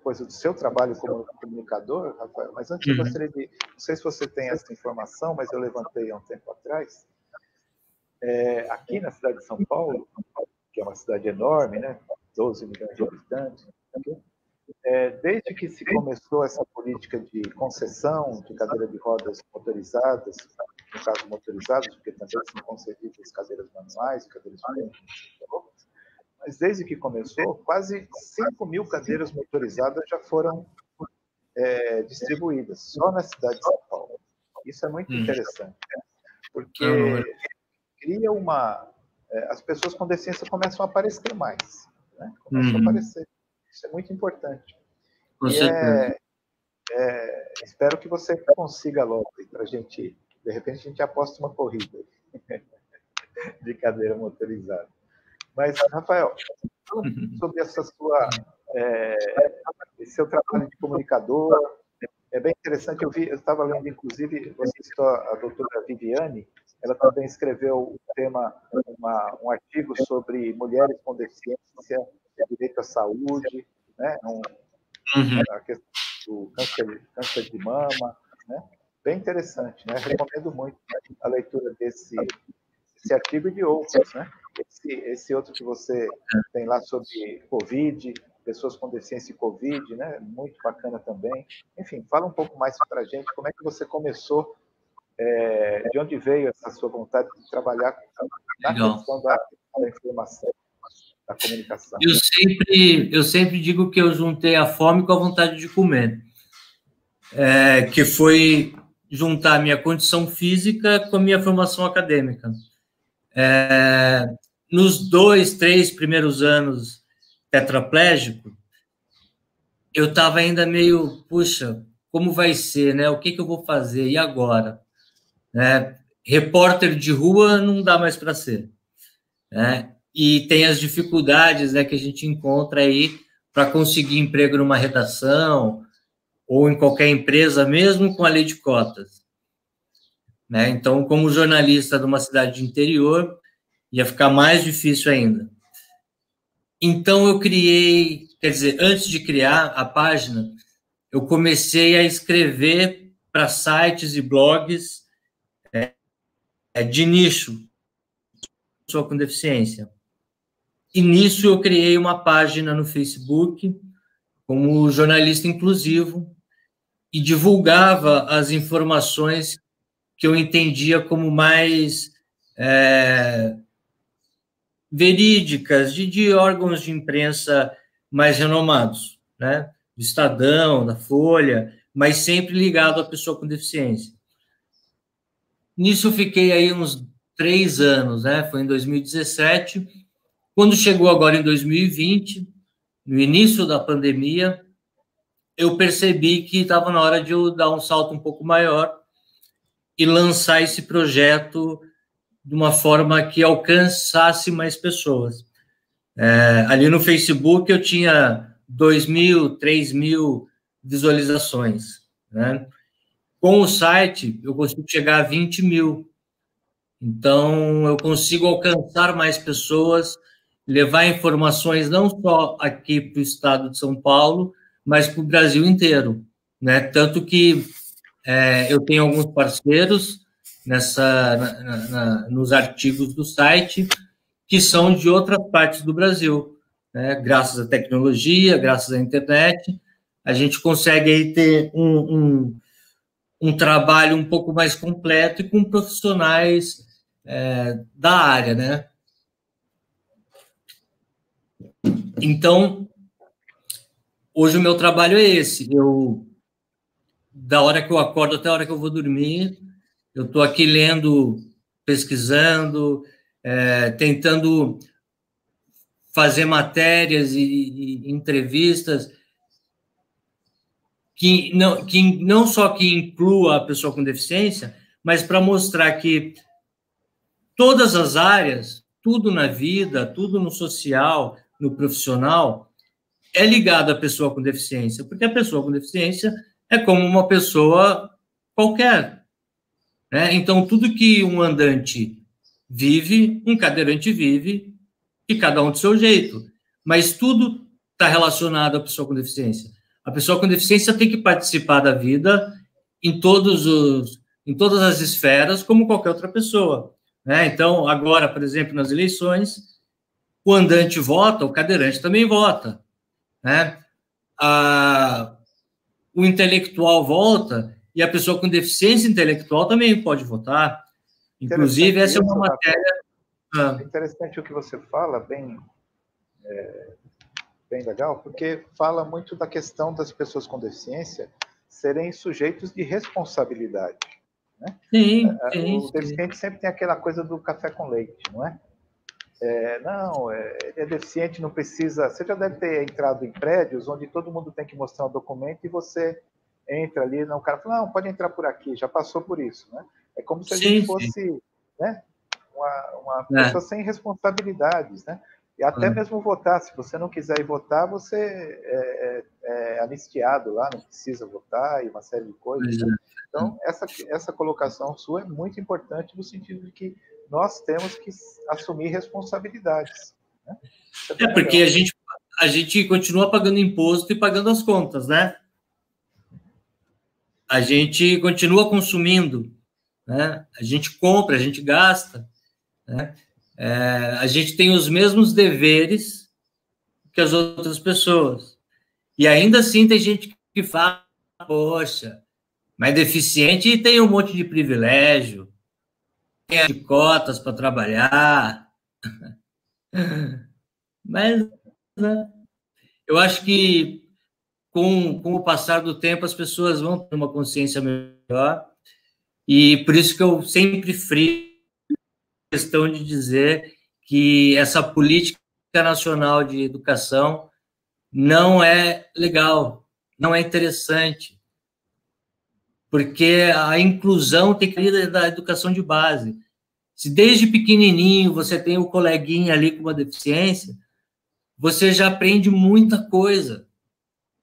coisa do seu trabalho como comunicador, Rafael, mas antes eu gostaria de... Não sei se você tem essa informação, mas eu levantei há um tempo atrás. Aqui na cidade de São Paulo, que é uma cidade enorme, né? 12 milhões de habitantes, desde que se começou essa política de concessão de cadeira de rodas motorizadas, no caso motorizadas, porque também são concedidas cadeiras manuais, cadeiras de banho, mas desde que começou, quase 5 mil cadeiras motorizadas já foram distribuídas, só na cidade de São Paulo. Isso é muito interessante, né? Porque cria as pessoas com deficiência começam a aparecer mais, né? Começam a aparecer. Isso é muito importante. Com certeza. Espero que você consiga logo, para a gente, de repente, a gente aposta uma corrida de cadeira motorizada. Mas, Rafael, fala sobre esse seu trabalho de comunicador. É bem interessante, eu estava lendo, inclusive, você citou a doutora Viviane, ela também escreveu um artigo sobre mulheres com deficiência, direito à saúde, né? A questão do câncer de mama, né? Bem interessante, né? Recomendo muito a leitura desse artigo e de outros, né? Esse outro que você tem lá sobre Covid, pessoas com deficiência e Covid, né? Muito bacana também. Enfim, fala um pouco mais para a gente, como é que você começou de onde veio essa sua vontade de trabalhar na questão da informação, da comunicação? Eu sempre digo que eu juntei a fome com a vontade de comer, que foi juntar a minha condição física com a minha formação acadêmica. Nos 2, 3 primeiros anos tetraplégico, eu estava ainda meio, puxa, como vai ser, né? O que eu vou fazer? E agora? Repórter de rua não dá mais para ser, né? E tem as dificuldades, né, que a gente encontra aí para conseguir emprego numa redação ou em qualquer empresa, mesmo com a lei de cotas, né? Então, como jornalista de uma cidade de interior, ia ficar mais difícil ainda. Então, eu criei, quer dizer, antes de criar a página, eu comecei a escrever para sites e blogs de nicho, pessoa com deficiência. E nisso eu criei uma página no Facebook como jornalista inclusivo e divulgava as informações que eu entendia como mais verídicas, de órgãos de imprensa mais renomados, né? Do Estadão, da Folha, mas sempre ligado à pessoa com deficiência. Nisso eu fiquei aí uns 3 anos, né? Foi em 2017. Quando chegou agora em 2020, no início da pandemia, eu percebi que estava na hora de eu dar um salto um pouco maior e lançar esse projeto de uma forma que alcançasse mais pessoas. Ali no Facebook eu tinha 2.000, 3.000 visualizações, né? Com o site eu consigo chegar a 20.000. Então eu consigo alcançar mais pessoas, levar informações não só aqui para o estado de São Paulo, mas para o Brasil inteiro, né? Tanto que eu tenho alguns parceiros nos artigos do site que são de outras partes do Brasil, né? Graças à tecnologia, graças à internet, a gente consegue aí ter um trabalho um pouco mais completo e com profissionais da área, né? Então, hoje o meu trabalho é esse. Da hora que eu acordo até a hora que eu vou dormir, eu estou aqui lendo, pesquisando, tentando fazer matérias e entrevistas que não só que inclua a pessoa com deficiência, mas para mostrar que todas as áreas, tudo na vida, tudo no social, no profissional, é ligado à pessoa com deficiência, porque a pessoa com deficiência é como uma pessoa qualquer, né? Então, tudo que um andante vive, um cadeirante vive, e cada um do seu jeito, mas tudo está relacionado à pessoa com deficiência. A pessoa com deficiência tem que participar da vida em todas as esferas, como qualquer outra pessoa, né? Então, agora, por exemplo, nas eleições, o andante vota, o cadeirante também vota, né? O intelectual vota e a pessoa com deficiência intelectual também pode votar. Inclusive, essa é uma matéria... É interessante o que você fala, bem legal, porque fala muito da questão das pessoas com deficiência serem sujeitos de responsabilidade, né? Sim, o deficiente sempre tem aquela coisa do café com leite, não é? Ele é deficiente, não precisa... Você já deve ter entrado em prédios onde todo mundo tem que mostrar um documento e você entra ali, o cara fala, não, pode entrar por aqui, já passou por isso, né? É como se a gente fosse, né, uma pessoa sem responsabilidades, né? E até mesmo votar, se você não quiser ir votar, você é anistiado lá, não precisa votar e uma série de coisas. Né? Então, essa colocação sua é muito importante no sentido de que nós temos que assumir responsabilidades. Né? Porque a gente continua pagando imposto e pagando as contas, né? A gente continua consumindo, né? A gente compra, a gente gasta, né? A gente tem os mesmos deveres que as outras pessoas. E ainda assim tem gente que fala, poxa, Mas deficiente tem um monte de privilégio, tem de cotas para trabalhar. Mas, né, eu acho que com o passar do tempo as pessoas vão ter uma consciência melhor, e por isso que eu sempre friso a questão de dizer que essa política nacional de educação não é legal, não é interessante, porque a inclusão tem que vir da educação de base. Se desde pequenininho você tem o coleguinha ali com uma deficiência, você já aprende muita coisa,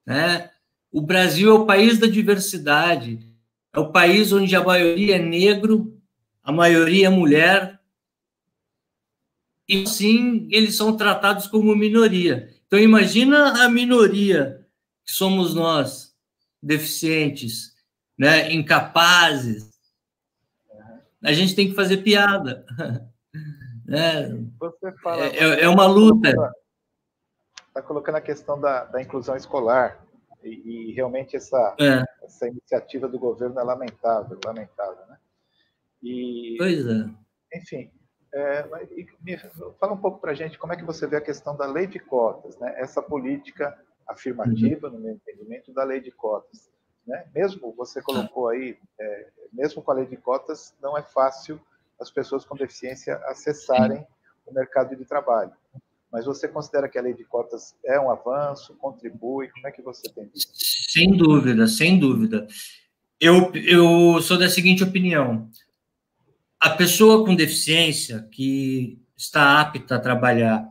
né? O Brasil é o país da diversidade, é o país onde a maioria é negro, a maioria é mulher, e assim eles são tratados como minoria. Então imagina a minoria que somos nós, deficientes, né, incapazes. A gente tem que fazer piada. Você fala, é uma luta. Está colocando a questão da inclusão escolar, e realmente essa iniciativa do governo é lamentável, né? Pois é. Enfim, fala um pouco para a gente como é que você vê a questão da lei de cotas, né? Essa política afirmativa, no meu entendimento, da lei de cotas. Né? Mesmo você colocou aí, mesmo com a lei de cotas, não é fácil as pessoas com deficiência acessarem o mercado de trabalho. Mas você considera que a lei de cotas é um avanço, contribui? Como é que você tem visto? Sem dúvida, sem dúvida. Eu sou da seguinte opinião: a pessoa com deficiência que está apta a trabalhar,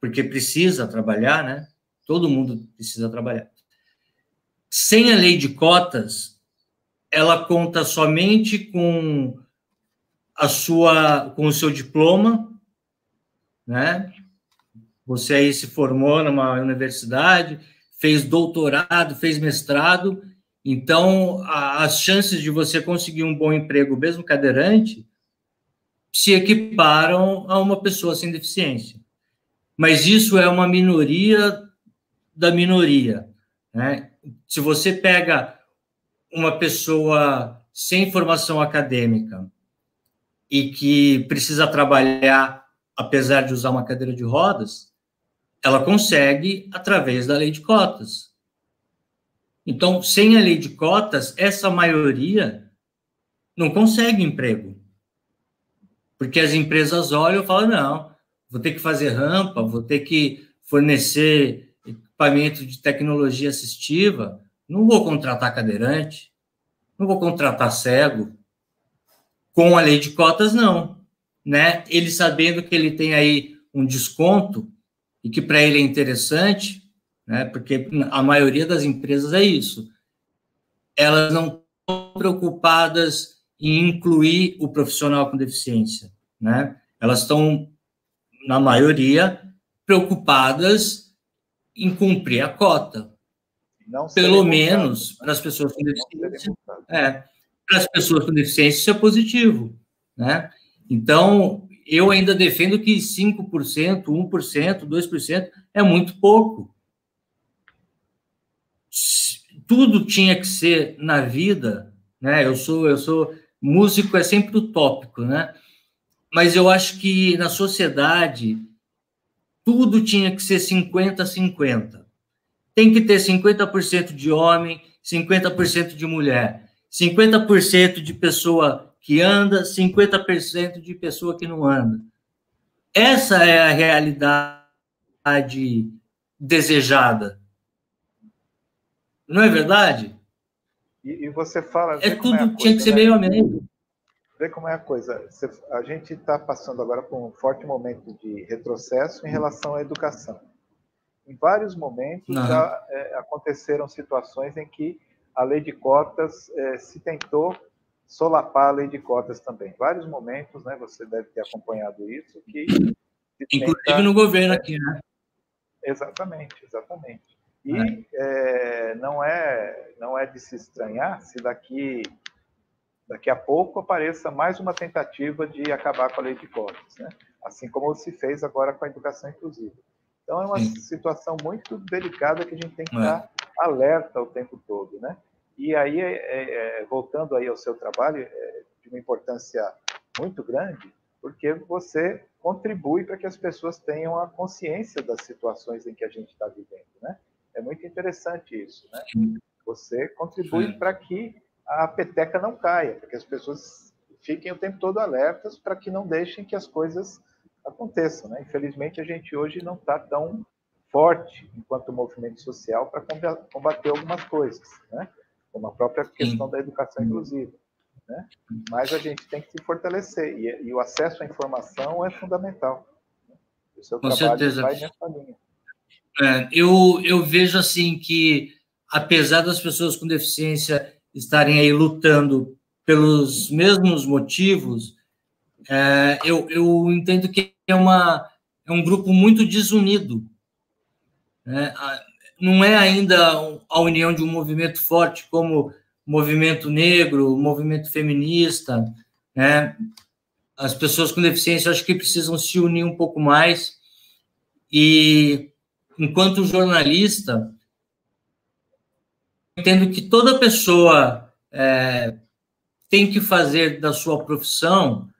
porque precisa trabalhar, né? Todo mundo precisa trabalhar. Sem a lei de cotas, ela conta somente com o seu diploma, né? Você aí se formou numa universidade, fez doutorado, fez mestrado, então as chances de você conseguir um bom emprego, mesmo cadeirante, se equiparam a uma pessoa sem deficiência. Mas isso é uma minoria da minoria, né? Se você pega uma pessoa sem formação acadêmica e que precisa trabalhar, apesar de usar uma cadeira de rodas, ela consegue através da lei de cotas. Então, sem a lei de cotas, essa maioria não consegue emprego. Porque as empresas olham e falam, não, vou ter que fazer rampa, vou ter que fornecer equipamento de tecnologia assistiva, não vou contratar cadeirante, não vou contratar cego. Com a lei de cotas, não. Né? Ele sabendo que ele tem aí um desconto e que para ele é interessante, né? Porque a maioria das empresas é isso. Elas não estão preocupadas em incluir o profissional com deficiência, né? Elas estão, na maioria, preocupadas em cumprir a cota. Pelo menos para as pessoas com deficiência. Para as pessoas com deficiência, isso é positivo, né? Então, eu ainda defendo que 5%, 1%, 2% é muito pouco. Tudo tinha que ser na vida, né? Eu sou músico, é sempre utópico, né? Mas eu acho que na sociedade tudo tinha que ser 50-50. Tem que ter 50% de homem, 50% de mulher, 50% de pessoa que anda, 50% de pessoa que não anda. Essa é a realidade desejada. Não é verdade? E você fala... Tudo tinha que ser meio a meio. Vê como é a coisa. A gente está passando agora por um forte momento de retrocesso em relação à educação. Em vários momentos já aconteceram situações em que a lei de cotas se tentou solapar a lei de cotas também. Vários momentos, né? Você deve ter acompanhado isso. Inclusive no governo aqui, né? Exatamente. E não é de se estranhar se daqui a pouco apareça mais uma tentativa de acabar com a lei de cotas, né? Assim como se fez agora com a educação inclusiva. Então, é uma situação muito delicada que a gente tem que estar alerta o tempo todo, né? E aí, voltando aí ao seu trabalho, de uma importância muito grande, porque você contribui para que as pessoas tenham a consciência das situações em que a gente está vivendo, né? É muito interessante isso, né? Você contribui para que a peteca não caia, para que as pessoas fiquem o tempo todo alertas para que não deixem que as coisas aconteçam, né? Infelizmente, a gente hoje não está tão forte enquanto movimento social para combater algumas coisas, né? Como a própria questão da educação inclusiva, né? Mas a gente tem que se fortalecer e o acesso à informação é fundamental. O seu trabalho vai nessa linha. Eu vejo assim que, apesar das pessoas com deficiência estarem aí lutando pelos mesmos motivos, eu entendo que é um grupo muito desunido. Né? Não é ainda a união de um movimento forte como o movimento negro, o movimento feminista, né? As pessoas com deficiência acho que precisam se unir um pouco mais e, enquanto jornalista, entendo que toda pessoa tem que fazer da sua profissão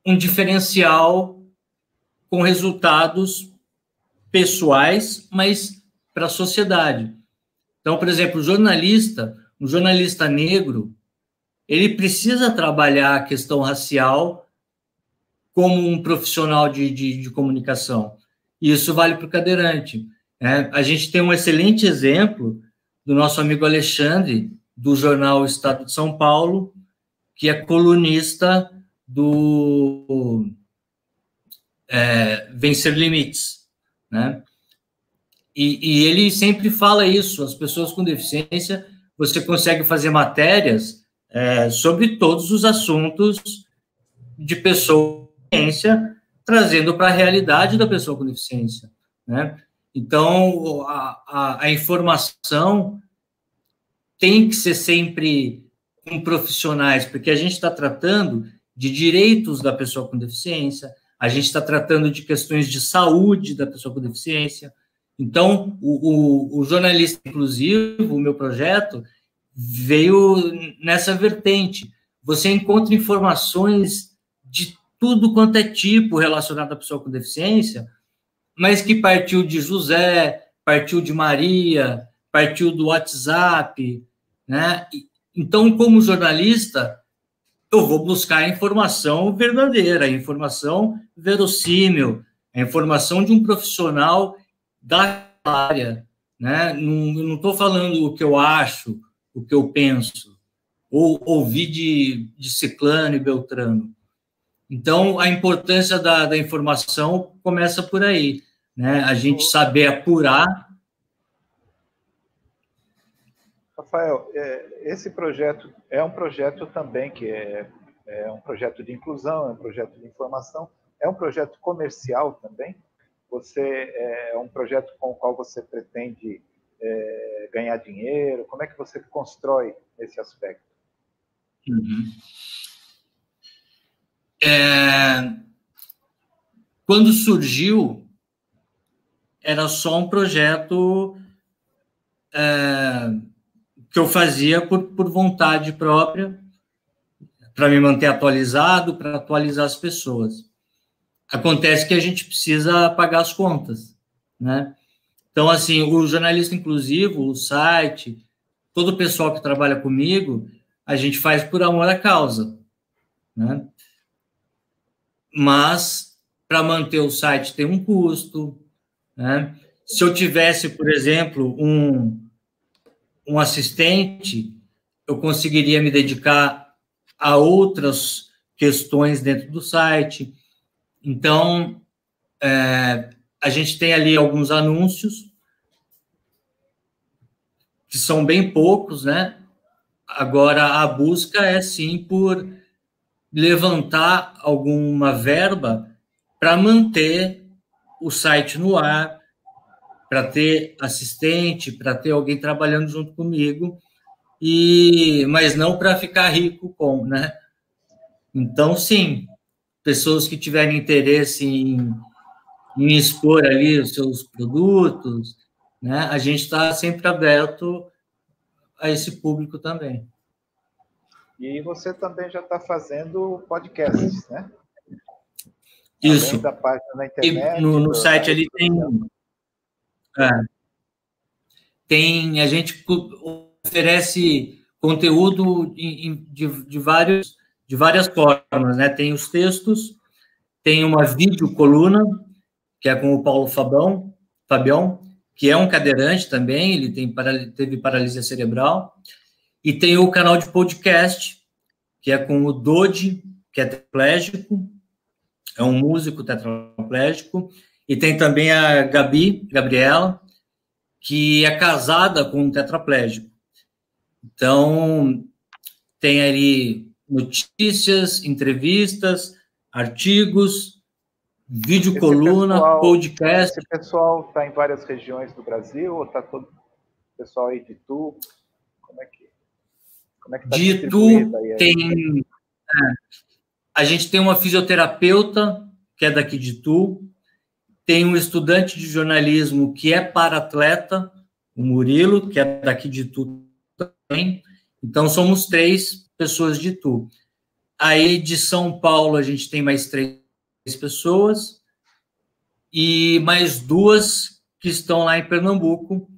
um diferencial com resultados pessoais, mas para a sociedade. Então, por exemplo, um jornalista negro, ele precisa trabalhar a questão racial como um profissional de comunicação. E isso vale para o cadeirante. A gente tem um excelente exemplo do nosso amigo Alexandre, do jornal Estado de São Paulo, que é colunista do Vencer Limites, né? E ele sempre fala isso, as pessoas com deficiência, você consegue fazer matérias sobre todos os assuntos de pessoa com deficiência, trazendo para a realidade da pessoa com deficiência, né? Então, a informação tem que ser sempre com profissionais, porque a gente está tratando de direitos da pessoa com deficiência, a gente está tratando de questões de saúde da pessoa com deficiência. Então, o jornalista inclusivo, o meu projeto, veio nessa vertente. Você encontra informações de tudo quanto é tipo relacionado à pessoa com deficiência, mas que partiu de José, partiu de Maria, partiu do WhatsApp, né? Então, como jornalista, eu vou buscar a informação verdadeira, a informação verossímil, a informação de um profissional da área, né? Não estou falando o que eu acho, o que eu penso, ou ouvi de Ciclano e Beltrano. Então, a importância da informação começa por aí, né? A gente saber apurar. Rafael, esse projeto é um projeto também que é um projeto de inclusão, é um projeto de informação, é um projeto comercial também. É um projeto com o qual você pretende ganhar dinheiro? Como é que você constrói esse aspecto? Uhum. Quando surgiu, era só um projeto que eu fazia por vontade própria, para me manter atualizado, para atualizar as pessoas. Acontece que a gente precisa pagar as contas, né? Então, assim, o jornalista inclusivo, o site, todo o pessoal que trabalha comigo, a gente faz por amor à causa, né? Mas, para manter o site tem um custo, né? Se eu tivesse, por exemplo, um assistente, eu conseguiria me dedicar a outras questões dentro do site. Então, a gente tem ali alguns anúncios, que são bem poucos, né? Agora, a busca é, sim, por levantar alguma verba para manter o site no ar, para ter assistente, para ter alguém trabalhando junto comigo, mas não para ficar rico com, né? Então, sim, pessoas que tiverem interesse em expor ali os seus produtos, né? A gente está sempre aberto a esse público também. E você também já está fazendo podcasts, né? Isso. Além da página na internet. E no site ali a gente oferece conteúdo de várias formas, né? Tem os textos, tem uma videocoluna, que é com o Paulo Fabião, que é um cadeirante também, ele teve paralisia cerebral, e tem o canal de podcast, que é com o Dodi, que é tetraplégico, é um músico tetraplégico, e tem também a Gabriela, que é casada com um tetraplégico. Então, tem ali notícias, entrevistas, artigos, videocoluna, podcast. Esse pessoal está em várias regiões do Brasil ou está todo o pessoal aí de Itu? Como é que está distribuído aí? Tem... a gente tem uma fisioterapeuta, que é daqui de Itu, tem um estudante de jornalismo que é para-atleta, o Murilo, que é daqui de Itu também. Então, somos 3 pessoas de Itu. Aí, de São Paulo, a gente tem mais 3 pessoas e mais 2 que estão lá em Pernambuco,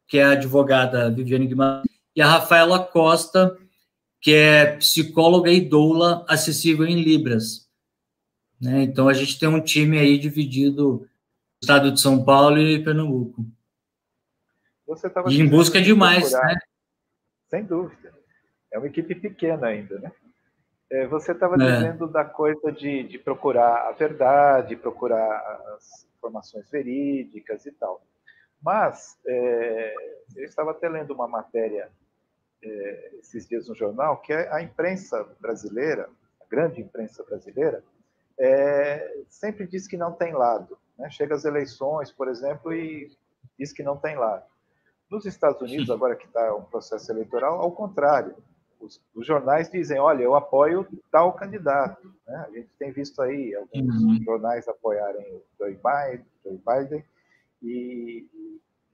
que é a advogada Viviane Guimarães e a Rafaela Costa, que é psicóloga e doula acessível em Libras. Né? Então, a gente tem um time aí dividido no estado de São Paulo e Pernambuco. E em busca de mais, né? Sem dúvida. É uma equipe pequena ainda, né? Você estava dizendo da coisa de procurar a verdade, procurar as informações verídicas e tal. Mas eu estava até lendo uma matéria esses dias no jornal, que a imprensa brasileira, a grande imprensa brasileira, sempre diz que não tem lado. Né? Chega às eleições, por exemplo, e diz que não tem lado. Nos Estados Unidos, agora que está um processo eleitoral, ao contrário. Os jornais dizem, olha, eu apoio tal candidato. Né? A gente tem visto aí alguns jornais apoiarem o Joe Biden. E,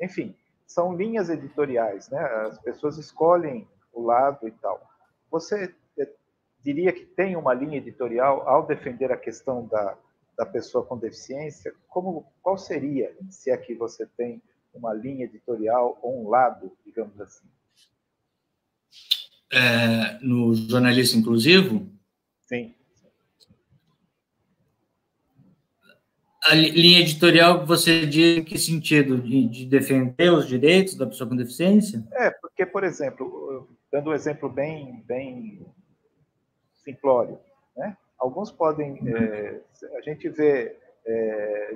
enfim, são linhas editoriais. Né? As pessoas escolhem o lado e tal. Você diria que tem uma linha editorial ao defender a questão da pessoa com deficiência? Qual seria, se é que você tem uma linha editorial ou um lado, digamos assim? No jornalista inclusivo? Sim. A linha editorial, você diz em que sentido? De defender os direitos da pessoa com deficiência? Porque, por exemplo, dando um exemplo bem simplório, né? Alguns podem... a gente vê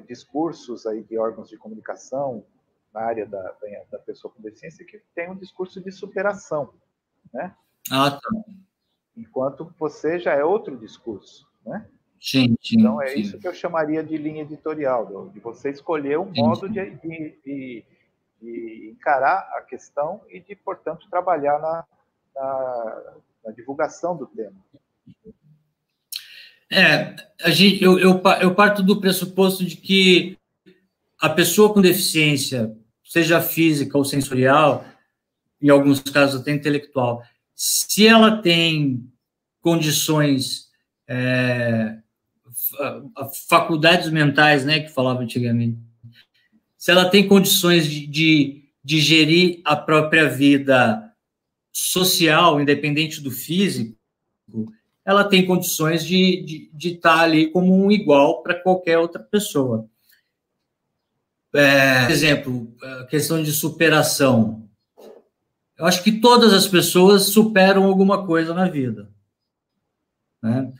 discursos aí de órgãos de comunicação na área da pessoa com deficiência que tem um discurso de superação, né? Tá. Enquanto você já é outro discurso, né? Sim. Então, isso que eu chamaria de linha editorial, de você escolher um modo de encarar a questão e de, portanto, trabalhar na divulgação do tema. Eu parto do pressuposto de que a pessoa com deficiência, seja física ou sensorial, em alguns casos até intelectual, se ela tem condições, faculdades mentais, né, que falava antigamente, se ela tem condições de gerir a própria vida social, independente do físico, ela tem condições de estar ali como um igual para qualquer outra pessoa. Por exemplo, a questão de superação. Eu acho que todas as pessoas superam alguma coisa na vida, né?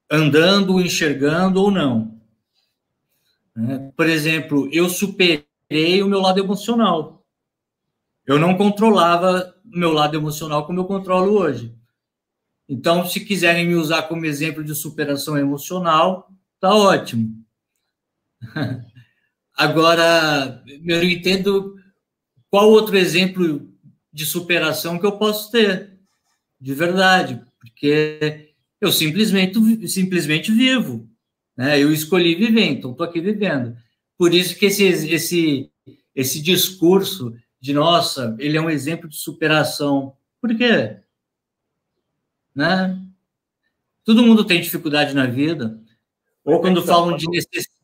Andando, enxergando ou não. Né? Por exemplo, eu superei o meu lado emocional. Eu não controlava o meu lado emocional como eu controlo hoje. Então, se quiserem me usar como exemplo de superação emocional, tá ótimo. Agora, eu não entendo qual outro exemplo de superação que eu posso ter, de verdade, porque eu simplesmente vivo, né? Eu escolhi viver, então estou aqui vivendo. Por isso que esse discurso nossa, ele é um exemplo de superação. Por quê? Né? Todo mundo tem dificuldade na vida. Ou quando falam de necessidade.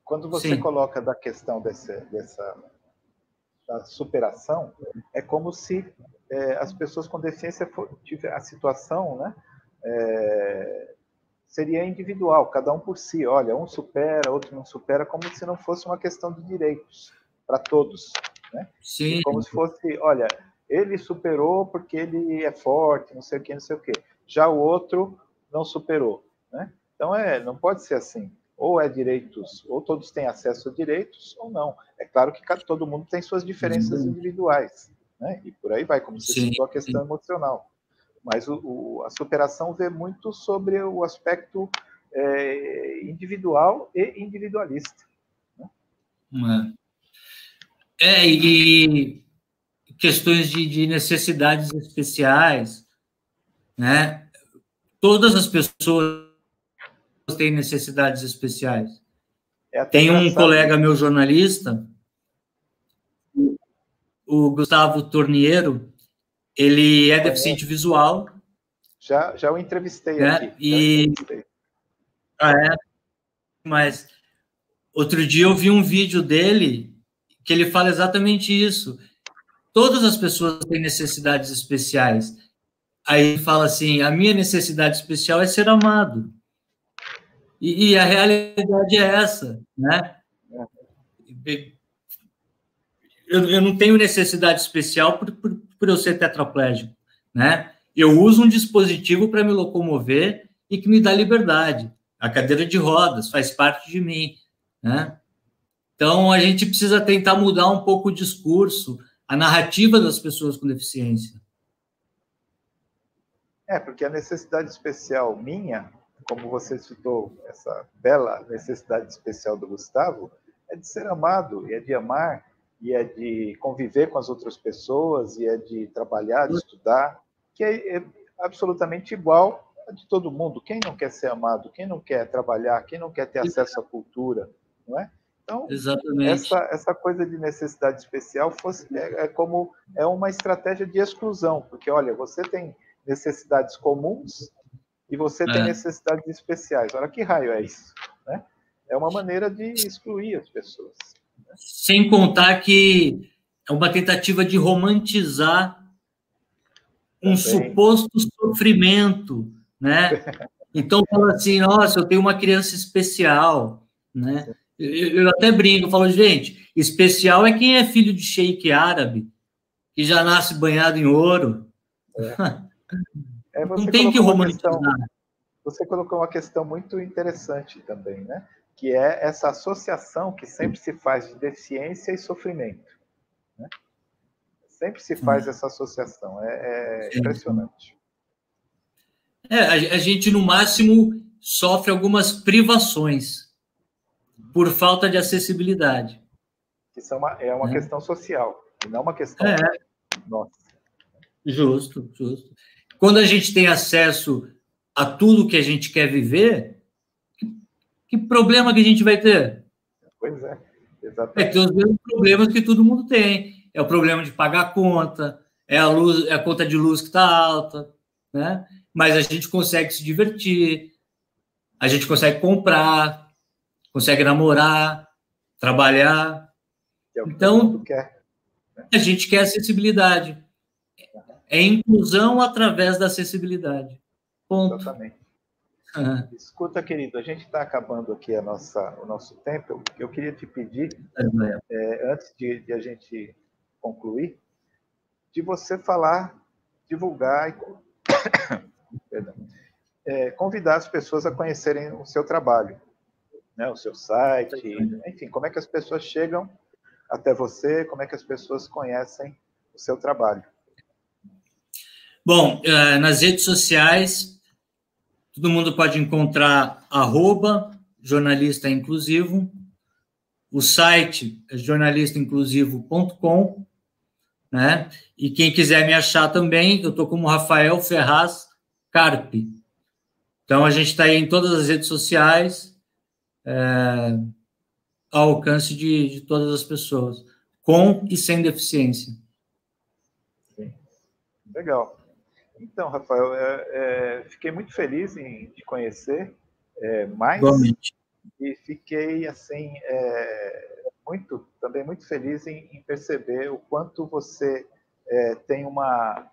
Quando você coloca da questão da superação, é como se as pessoas com deficiência a situação, né, seria individual, cada um por si. Olha, um supera, outro não supera, como se não fosse uma questão de direitos para todos, né? Sim. Como se fosse, olha, ele superou porque ele é forte, não sei o quê, não sei o quê. Já o outro não superou, né? Então, não pode ser assim. Ou é direitos, ou todos têm acesso a direitos, ou não. É claro que todo mundo tem suas diferenças individuais, né? E por aí vai, como você citou a questão emocional. Mas a superação vê muito sobre o aspecto individual e individualista. Né? E questões de necessidades especiais, né? Todas as pessoas têm necessidades especiais. Tem um colega meu jornalista, o Gustavo Torniero, ele é deficiente visual. Já o entrevistei, né? Aqui. Mas outro dia eu vi um vídeo dele que ele fala exatamente isso. Todas as pessoas têm necessidades especiais. Aí ele fala assim, a minha necessidade especial é ser amado. E a realidade é essa, né? Eu não tenho necessidade especial por eu ser tetraplégico, né? Eu uso um dispositivo para me locomover e que me dá liberdade. A cadeira de rodas faz parte de mim, né? Então, a gente precisa tentar mudar um pouco o discurso, a narrativa das pessoas com deficiência. Porque a necessidade especial minha, como você citou, essa bela necessidade especial do Gustavo, é de ser amado, e é de amar, e é de conviver com as outras pessoas, e é de trabalhar, de estudar, que é absolutamente igual a de todo mundo. Quem não quer ser amado? Quem não quer trabalhar? Quem não quer ter acesso à cultura? Não é? Então, essa coisa de necessidade especial é uma estratégia de exclusão, porque, olha, você tem necessidades comuns e você tem necessidades especiais. Olha, que raio é isso? Né? É uma maneira de excluir as pessoas. Sem contar que é uma tentativa de romantizar um suposto sofrimento, né? Então, fala assim, nossa, eu tenho uma criança especial, né? Eu até brinco, eu falo, gente, especial é quem é filho de sheik árabe, que já nasce banhado em ouro. Não tem que romantizar. Você colocou uma questão muito interessante também, né? Que é essa associação que sempre se faz de deficiência e sofrimento. Né? Sempre se faz essa associação. É impressionante. A gente, no máximo, sofre algumas privações por falta de acessibilidade. Isso é uma questão social, e não uma questão nossa. Justo. Quando a gente tem acesso a tudo que a gente quer viver, que problema que a gente vai ter? Pois é, exatamente. Vai ter os mesmos problemas que todo mundo tem. É o problema de pagar a conta, é a conta de luz que está alta, né? Mas a gente consegue se divertir, a gente consegue comprar, consegue namorar, trabalhar. Então, a gente quer acessibilidade. É inclusão através da acessibilidade. Ponto. Exatamente. Escuta, querido, a gente está acabando aqui o nosso tempo. Eu queria te pedir, antes de a gente concluir, de você falar, divulgar e convidar as pessoas a conhecerem o seu trabalho, né? O seu site, enfim, como é que as pessoas chegam até você, como é que as pessoas conhecem o seu trabalho. Bom, nas redes sociais, todo mundo pode encontrar @jornalista inclusivo, o site é jornalistainclusivo.com, né? E quem quiser me achar também, eu estou como Rafael Ferraz Carpe. Então, a gente está aí em todas as redes sociais, ao alcance de todas as pessoas. com e sem deficiência. Sim. Legal. Então, Rafael, fiquei muito feliz em te conhecer mais. Igualmente. E fiquei assim também muito feliz em perceber o quanto você tem uma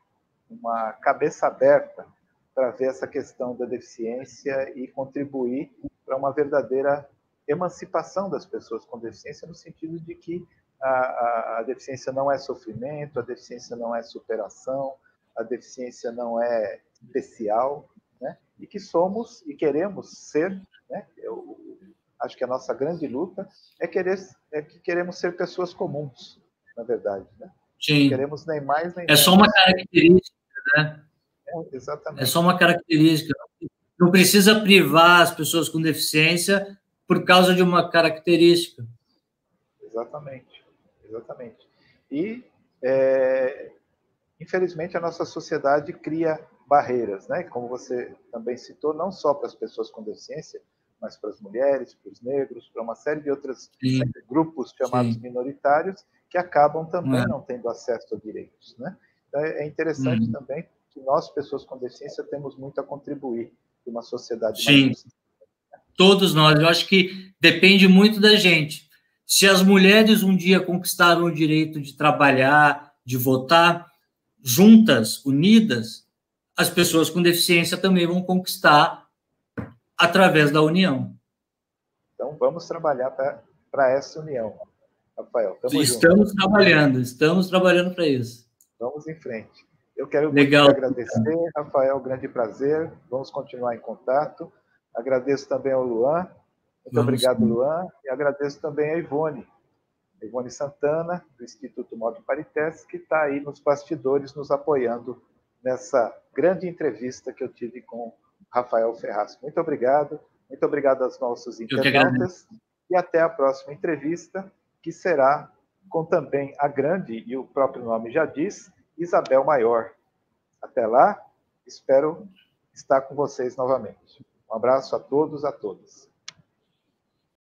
cabeça aberta para ver essa questão da deficiência e contribuir para uma verdadeira emancipação das pessoas com deficiência, no sentido de que a deficiência não é sofrimento, a deficiência não é superação, a deficiência não é especial, né? E que somos e queremos ser, né? Eu acho que a nossa grande luta é que queremos ser pessoas comuns, na verdade, né? Sim. Não queremos nem mais nem menos. É só uma característica, né? Exatamente. É só uma característica. Não precisa privar as pessoas com deficiência por causa de uma característica. Exatamente. Exatamente. E, infelizmente, a nossa sociedade cria barreiras, né? Como você também citou, não só para as pessoas com deficiência, mas para as mulheres, para os negros, para uma série de outros grupos chamados minoritários, que acabam também não tendo acesso a direitos, né? Então, é interessante também que nós, pessoas com deficiência, temos muito a contribuir para uma sociedade mais justa. Todos nós. Eu acho que depende muito da gente. Se as mulheres um dia conquistaram o direito de trabalhar, de votar, juntas, unidas, as pessoas com deficiência também vão conquistar através da união. Então, vamos trabalhar para essa união, Rafael. Estamos trabalhando para isso. Vamos em frente. Eu quero muito te agradecer, Rafael, grande prazer. Vamos continuar em contato. Agradeço também ao Luan. Muito obrigado, Luan. E agradeço também a Ivone Santana, do Instituto Mob Parités, que está aí nos bastidores nos apoiando nessa grande entrevista que eu tive com Rafael Ferraz. Muito obrigado aos nossos internautas e até a próxima entrevista, que será com também a grande, e o próprio nome já diz, Isabel Maior. Até lá, espero estar com vocês novamente. Um abraço a todos, a todas.